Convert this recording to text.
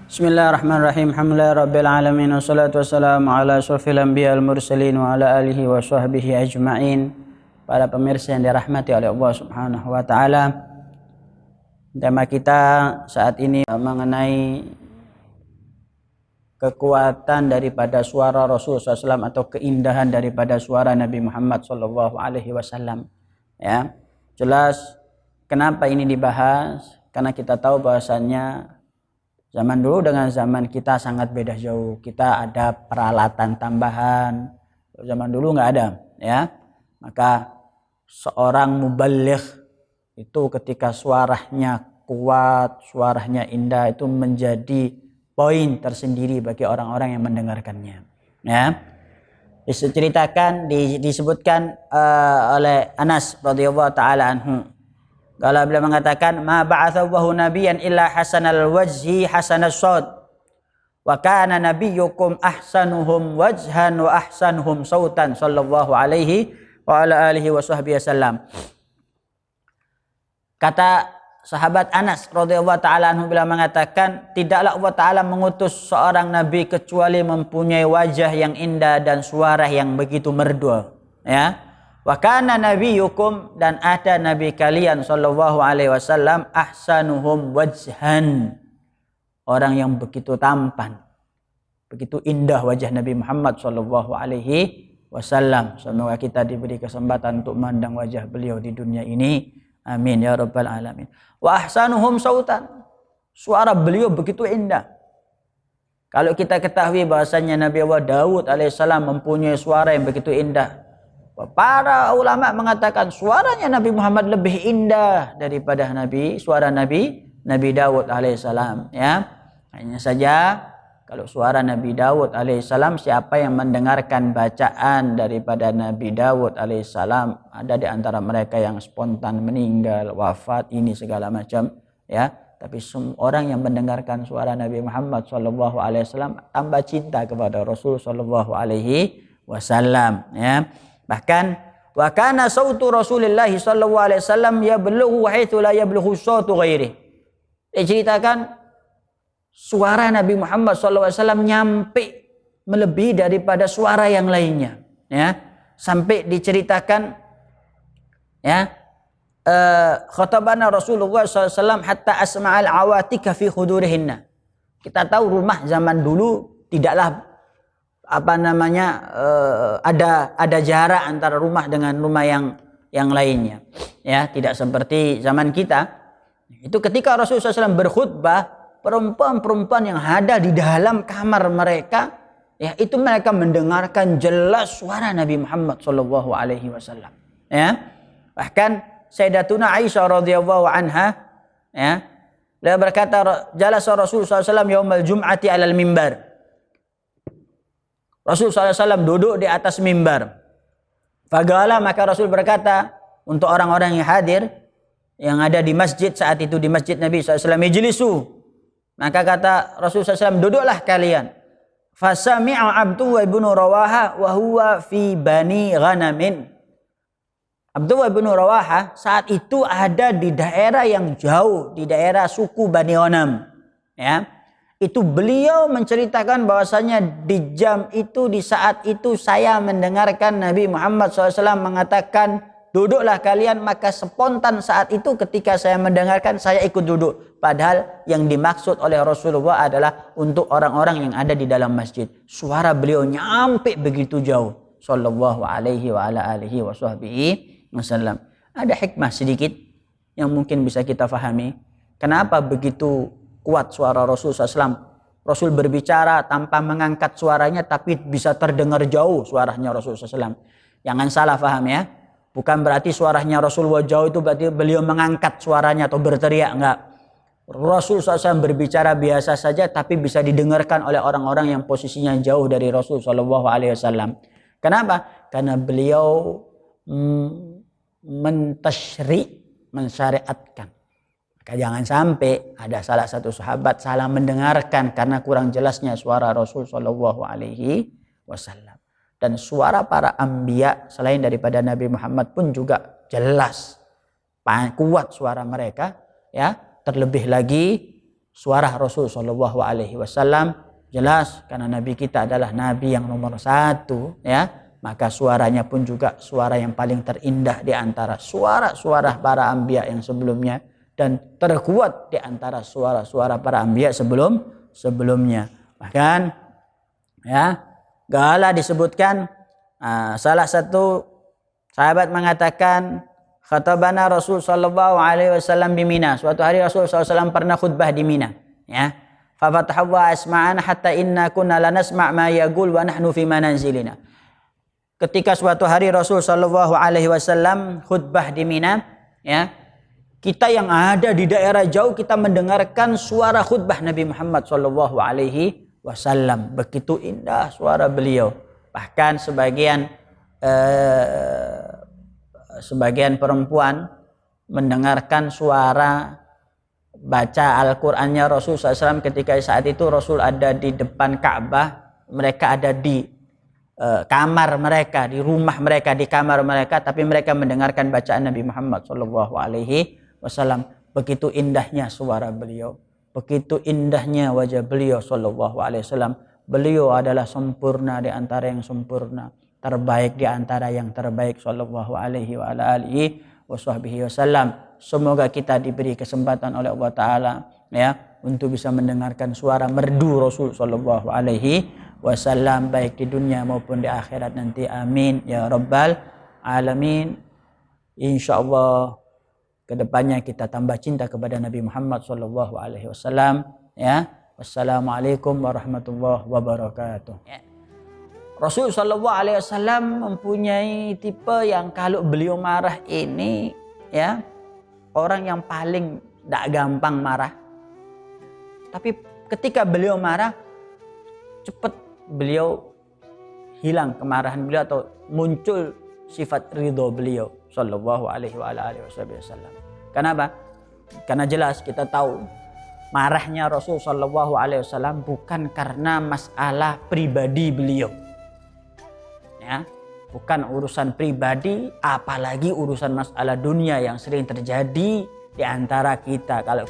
Bismillahirrahmanirrahim. Alhamdulillahirabbil alamin wassalatu wassalamu ala asyrofil anbiya'il mursalin wa ala alihi wa sahbihi ajma'in. Para pemirsa yang dirahmati oleh Allah Subhanahu wa taala. Tema kita saat ini mengenai kekuatan daripada suara Rasulullah SAW atau keindahan daripada suara Nabi Muhammad SAW. Ya, jelas kenapa ini dibahas? Karena kita tahu bahwasannya zaman dulu dengan zaman kita sangat beda jauh. Kita ada peralatan tambahan. Zaman dulu nggak ada, ya. Maka seorang muballigh itu ketika suaranya kuat, suaranya indah itu menjadi poin tersendiri bagi orang-orang yang mendengarkannya. Ya. Disebutkan oleh Anas radhiyallahu taala anhu. Kalau beliau mengatakan ma ba'atsahu nabiyyan illa hasanal wajhi hasanas saut wa kana nabiyyukum ahsanuhum wajhan wa ahsanuhum sautan sallallahu alaihi wa ala alihi wa sahbihi wasallam. Kata sahabat Anas radhiyallahu taala anhu beliau mengatakan tidaklah Allah taala mengutus seorang nabi kecuali mempunyai wajah yang indah dan suara yang begitu merdu, ya. Wa kana nabiyyukum, dan ada nabi kalian sallallahu alaihi wasallam ahsanuhum wajhan, orang yang begitu tampan, begitu indah wajah Nabi Muhammad sallallahu alaihi wasallam. Semoga kita diberi kesempatan untuk memandang wajah beliau di dunia ini. Amin ya rabbal alamin. Wa ahsanuhum sautan, suara beliau begitu indah. Kalau kita ketahui bahasanya Nabi Allah Daud alaihissalam mempunyai suara yang begitu indah, para ulama mengatakan suaranya Nabi Muhammad lebih indah daripada suara Nabi Daud alaihissalam, ya. Hanya saja kalau suara Nabi Daud alaihissalam, siapa yang mendengarkan bacaan daripada Nabi Daud alaihissalam, ada di antara mereka yang spontan meninggal, wafat, ini segala macam, ya. Tapi semua orang yang mendengarkan suara Nabi Muhammad sallallahu alaihi wasallam tambah cinta kepada Rasul sallallahu alaihi wasallam, ya. Bahkan wa kana sautu Rasulillah sallallahu alaihi wasallam yablughu haitsu la yablughu sautu ghairi. Diceritakan suara Nabi Muhammad sallallahu alaihi wasallam nyampe melebihi daripada suara yang lainnya, ya. Sampai diceritakan, ya, khatabana Rasulullah sallallahu alaihi wasallam hatta asma'al awatika fi khudurihinna. Kita tahu rumah zaman dulu tidaklah ada jarak antara rumah dengan rumah yang lainnya, ya, tidak seperti zaman kita. Itu ketika Rasulullah SAW berkhutbah, perempuan-perempuan yang ada di dalam kamar mereka, ya, itu mereka mendengarkan jelas suara Nabi Muhammad SAW, ya. Bahkan Sayyidatuna Aisyah radhiyallahu anha, ya, dia berkata jalasa Rasulullah SAW yaumal jum'ati alal mimbar. Rasul SAW duduk di atas mimbar. Fagala, maka Rasul berkata untuk orang-orang yang hadir, yang ada di masjid saat itu, di masjid Nabi SAW, ijlisu. Maka kata Rasul SAW, duduklah kalian. Fasami'a Abdullah ibn Rawaha wa huwa fi bani ghanamin. Abdullah ibn Rawaha saat itu ada di daerah yang jauh, di daerah suku Bani Ghanam, ya. Itu beliau menceritakan bahwasanya di jam itu, di saat itu saya mendengarkan Nabi Muhammad SAW mengatakan duduklah kalian, maka spontan saat itu ketika saya mendengarkan saya ikut duduk. Padahal yang dimaksud oleh Rasulullah adalah untuk orang-orang yang ada di dalam masjid. Suara beliau nyampe begitu jauh sallallahu alaihi wa ala alihi wa sahbihi wasallam. Ada hikmah sedikit yang mungkin bisa kita fahami. Kenapa begitu kuat suara Rasul SAW. Rasul berbicara tanpa mengangkat suaranya, tapi bisa terdengar jauh suaranya Rasul SAW. Jangan salah paham, ya. Bukan berarti suaranya Rasulullah jauh itu berarti beliau mengangkat suaranya atau berteriak, enggak. Rasul SAW berbicara biasa saja, tapi bisa didengarkan oleh orang-orang yang posisinya jauh dari Rasul SAW. Kenapa? Karena beliau mensyariatkan. Jangan sampai ada salah satu sahabat salah mendengarkan karena kurang jelasnya suara Rasul Shallallahu Alaihi Wasallam. Dan suara para anbiya selain daripada Nabi Muhammad pun juga jelas, kuat suara mereka, ya. Terlebih lagi suara Rasul Shallallahu Alaihi Wasallam. Jelas karena Nabi kita adalah Nabi yang nomor satu, ya, maka suaranya pun juga suara yang paling terindah di antara suara-suara para anbiya yang sebelumnya dan terkuat di antara suara-suara para anbiya sebelumnya. Bahkan, ya, gala disebutkan salah satu sahabat mengatakan, khatabana Rasul Shallallahu Alaihi Wasallam di Mina. Suatu hari Rasul SAW pernah khutbah di Mina, ya. Fafatahwa asma'ana hatta inna kunna la nasma' ma yaqul wa nahnu fi manazilina. Ketika suatu hari Rasul Shallallahu Alaihi Wasallam khutbah di Mina, ya, kita yang ada di daerah jauh kita mendengarkan suara khutbah Nabi Muhammad Shallallahu Alaihi Wasallam. Begitu indah suara beliau. Bahkan sebagian perempuan mendengarkan suara baca Al-Qur'annya Rasul SAW ketika saat itu Rasul ada di depan Ka'bah, mereka ada di kamar mereka, di rumah mereka, di kamar mereka, tapi mereka mendengarkan bacaan Nabi Muhammad Shallallahu Alaihi Wasallam. Begitu indahnya suara beliau, begitu indahnya wajah beliau Shallallahu Alaihi Wasallam. Beliau adalah sempurna di antara yang sempurna, terbaik di antara yang terbaik Shallallahu Alaihi Wasallam. Semoga kita diberi kesempatan oleh Allah Ta'ala, ya, untuk bisa mendengarkan suara merdu Rasul Shallallahu Alaihi Wasallam baik di dunia maupun di akhirat nanti. Amin ya rabbal alamin. Insyaallah kedepannya kita tambah cinta kepada Nabi Muhammad Shallallahu Alaihi Wasallam, ya. Wassalamualaikum warahmatullahi wabarakatuh. Ya. Rasul Shallallahu Alaihi Wasallam mempunyai tipe yang kalau beliau marah ini, ya, orang yang paling tidak gampang marah. Tapi ketika beliau marah, cepat beliau hilang kemarahan beliau atau muncul sifat ridho beliau Shallallahu Alaihi Wasallam. Kenapa? Karena jelas kita tahu marahnya Rasul Shallallahu Alaihi Wasallam bukan karena masalah pribadi beliau, ya, bukan urusan pribadi, apalagi urusan masalah dunia yang sering terjadi di antara kita. Kalau